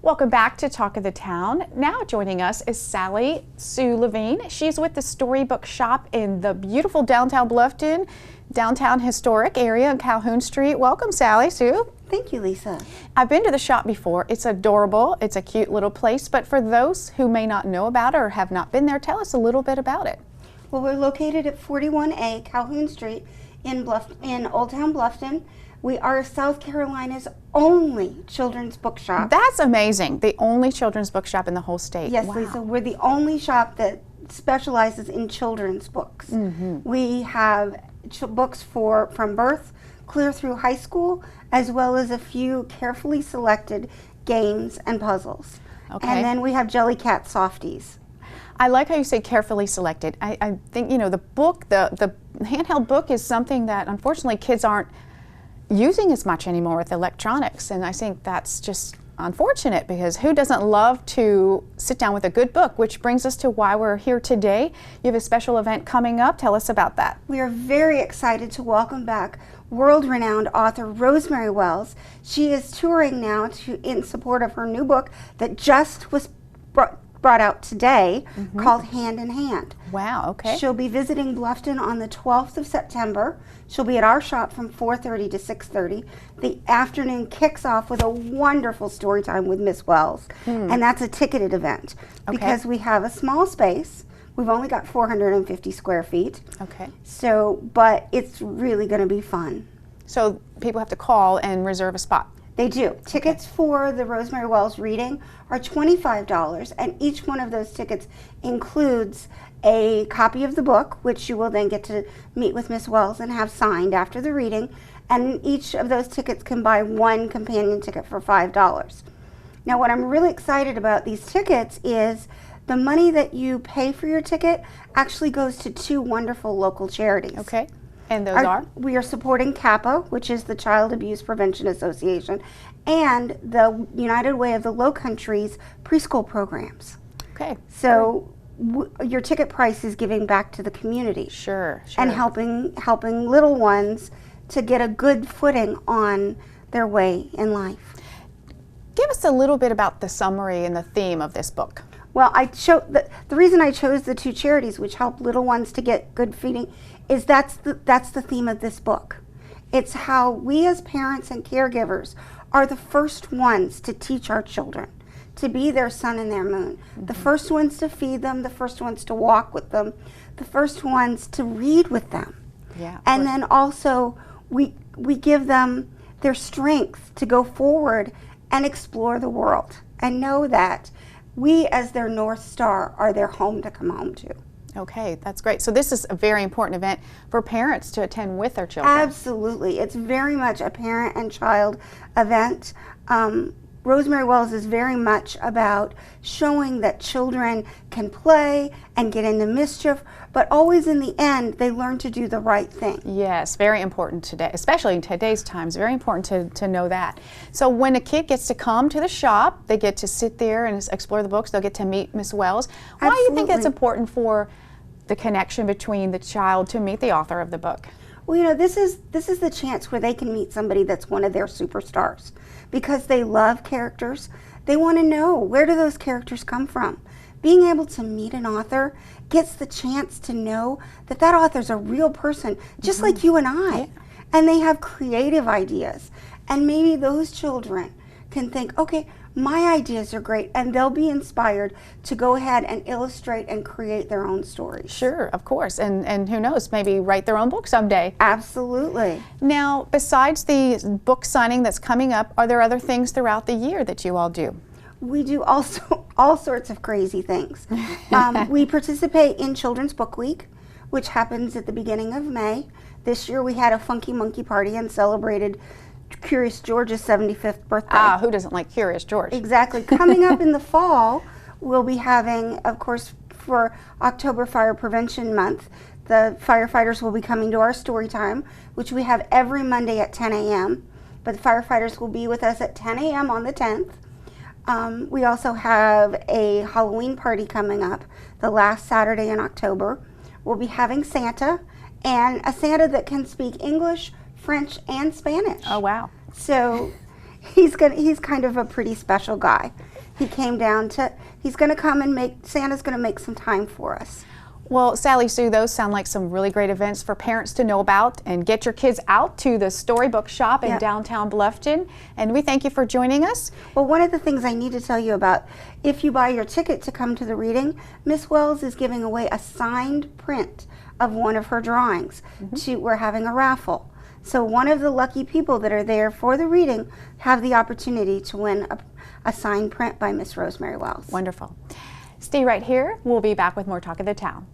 Welcome back to Talk of the Town. Now joining us is Sally Sue Levine. She's with the Storybook Shop in the beautiful downtown Bluffton, downtown historic area on Calhoun Street. Welcome, Sally Sue. Thank you, Lisa. I've been to the shop before. It's adorable. It's a cute little place, but for those who may not know about it or have not been there, tell us a little bit about it. Well, we're located at 41A Calhoun Street in Old Town Bluffton. We are South Carolina's only children's book shop. That's amazing. The only children's book shop in the whole state. Yes, wow. Lisa, we're the only shop that specializes in children's books. We have books from birth clear through high school, as well as a few carefully selected games and puzzles. Okay. And then we have Jellycat Softies. I like how you say carefully selected. I think, you know, the book, the handheld book is something that unfortunately kids aren't using as much anymore with electronics, and I think that's just unfortunate because who doesn't love to sit down with a good book, which brings us to why we're here today. You have a special event coming up. Tell us about that. We are very excited to welcome back world-renowned author Rosemary Wells. She is touring now in support of her new book that just was brought out today called Hand in Hand. Wow, okay. She'll be visiting Bluffton on the 12th of September. She'll be at our shop from 4:30 to 6:30. The afternoon kicks off with a wonderful story time with Miss Wells, and that's a ticketed event because we have a small space. We've only got 450 square feet. Okay. So, but it's really going to be fun. So people have to call and reserve a spot. They do. Tickets for the Rosemary Wells reading are $25, and each one of those tickets includes a copy of the book, which you will then get to meet with Miss Wells and have signed after the reading, and each of those tickets can buy one companion ticket for $5. Now, what I'm really excited about these tickets is the money that you pay for your ticket actually goes to two wonderful local charities. Okay. And those are? We are supporting CAPA, which is the Child Abuse Prevention Association, and the United Way of the Low Countries preschool programs. Okay. So your ticket price is giving back to the community. Sure. And helping little ones to get a good footing on their way in life. Give us a little bit about the summary and the theme of this book. Well, the reason I chose the two charities which help little ones to get good feeding is that's the theme of this book. It's how we as parents and caregivers are the first ones to teach our children, to be their sun and their moon. The first ones to feed them, the first ones to walk with them, the first ones to read with them. Yeah. And then also we give them their strength to go forward and explore the world and know that we as their North Star are their home to come home to. Okay, that's great. So this is a very important event for parents to attend with their children. Absolutely. It's very much a parent and child event. Rosemary Wells is very much about showing that children can play and get into mischief, but always in the end, they learn to do the right thing. Yes, very important today, especially in today's times, very important to know that. So when a kid gets to come to the shop, they get to sit there and explore the books, they'll get to meet Miss Wells. Why do you think that's important for the connection between the child to meet the author of the book? Well, you know, this is the chance where they can meet somebody that's one of their superstars because they love characters. They want to know, where do those characters come from? Being able to meet an author gets the chance to know that that author's a real person, just like you and I. Yeah. And they have creative ideas. And maybe those children can think, okay, my ideas are great, and they'll be inspired to go ahead and illustrate and create their own stories. Sure, of course, and who knows, maybe write their own book someday. Absolutely. Now, besides the book signing that's coming up, are there other things throughout the year that you all do? We do also all sorts of crazy things. We participate in Children's Book Week, which happens at the beginning of May. This year we had a funky monkey party and celebrated Curious George's 75th birthday. Ah, who doesn't like Curious George? Exactly. Coming up in the fall, we'll be having, of course, for October Fire Prevention Month, the firefighters will be coming to our story time, which we have every Monday at 10 a.m. But the firefighters will be with us at 10 a.m. on the 10th. We also have a Halloween party coming up the last Saturday in October. We'll be having Santa, and a Santa that can speak English, French, and Spanish. Oh, wow. So he's kind of a pretty special guy. he came down to, he's going to come and Santa's going to make some time for us. Well, Sally Sue, those sound like some really great events for parents to know about, and get your kids out to the Storybook Shop in downtown Bluffton. And we thank you for joining us. Well, one of the things I need to tell you about, if you buy your ticket to come to the reading, Miss Wells is giving away a signed print of one of her drawings. We're having a raffle. So one of the lucky people that are there for the reading have the opportunity to win a signed print by Miss Rosemary Wells. Wonderful. Stay right here. We'll be back with more Talk of the Town.